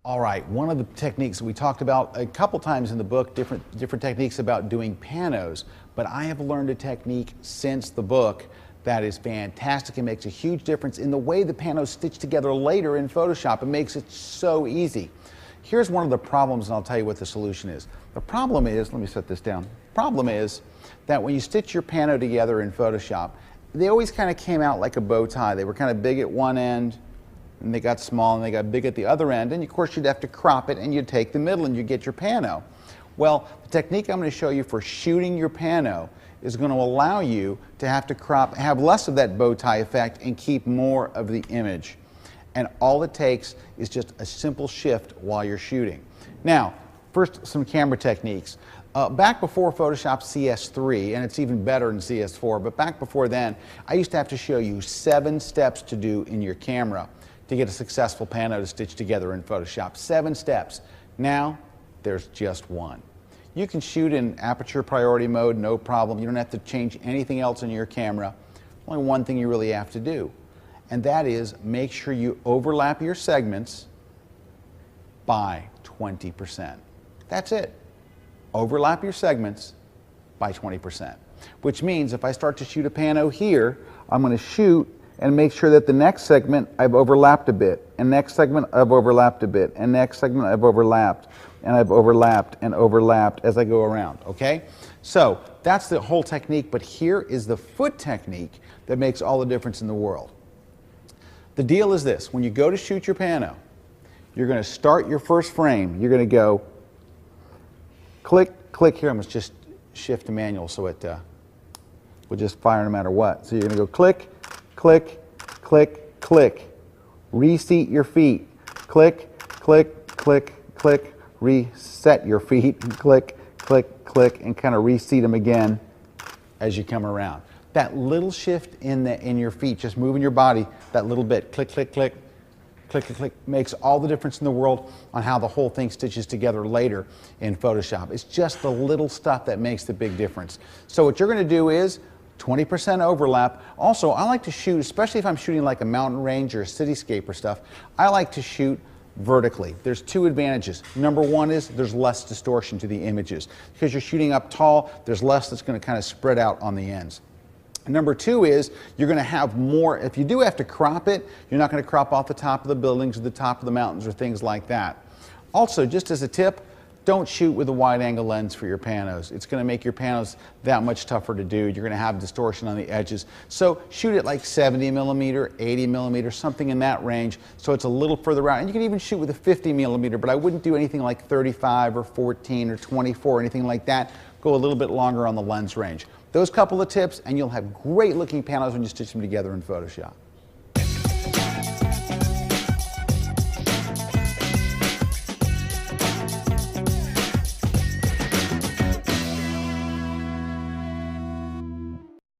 All right, one of the techniques we talked about a couple times in the book, different techniques about doing panos, but I have learned a technique since the book that is fantastic and makes a huge difference in the way the panos stitch together later in Photoshop. It makes it so easy. Here's one of the problems, and I'll tell you what the solution is. The problem is, let me set this down. The problem is that when you stitch your pano together in Photoshop, they always kind of came out like a bow tie. They were kind of big at one end, and they got small, and they got big at the other end, and of course you'd have to crop it, and you'd take the middle, and you'd get your pano. Well, the technique I'm going to show you for shooting your pano is going to allow you to have to crop, have less of that bow tie effect, and keep more of the image. And all it takes is just a simple shift while you're shooting. Now, first, some camera techniques. Back before Photoshop CS3, and it's even better in CS4, but back before then, I used to have to show you 7 steps to do in your camera to get a successful pano to stitch together in Photoshop. 7 steps. Now, there's just one. You can shoot in aperture priority mode, no problem. You don't have to change anything else in your camera. Only one thing you really have to do, and that is make sure you overlap your segments by 20%. That's it. Overlap your segments by 20%. Which means if I start to shoot a pano here, I'm going to shoot and make sure that the next segment I've overlapped a bit, and next segment I've overlapped a bit, and next segment I've overlapped, and I've overlapped and overlapped as I go around, okay? So that's the whole technique, but here is the foot technique that makes all the difference in the world. The deal is this: when you go to shoot your pano, you're going to start your first frame. You're going to go click, click here. I'm going to just shift to manual so it will just fire no matter what. So you're going to go click, click, click, click. Reseat your feet. Click, click, click, click. Reset your feet. Click, click, click, and kind of reseat them again as you come around. That little shift in your feet, just moving your body that little bit, click, click, click, click, click, click, makes all the difference in the world on how the whole thing stitches together later in Photoshop. It's just the little stuff that makes the big difference. So what you're going to do is 20% overlap. Also, I like to shoot, especially if I'm shooting like a mountain range or a cityscape or stuff, I like to shoot vertically. There's 2 advantages. Number one is there's less distortion to the images. Because you're shooting up tall, there's less that's going to kind of spread out on the ends. Number 2 is you're going to have more, if you do have to crop it, you're not going to crop off the top of the buildings or the top of the mountains or things like that. Also, just as a tip, don't shoot with a wide angle lens for your panos. It's going to make your panos that much tougher to do. You're going to have distortion on the edges. So shoot it like 70 millimeter, 80 millimeter, something in that range, so it's a little further out. And you can even shoot with a 50 millimeter, but I wouldn't do anything like 35 or 14 or 24 or anything like that. Go a little bit longer on the lens range. Those couple of tips, and you'll have great looking panos when you stitch them together in Photoshop.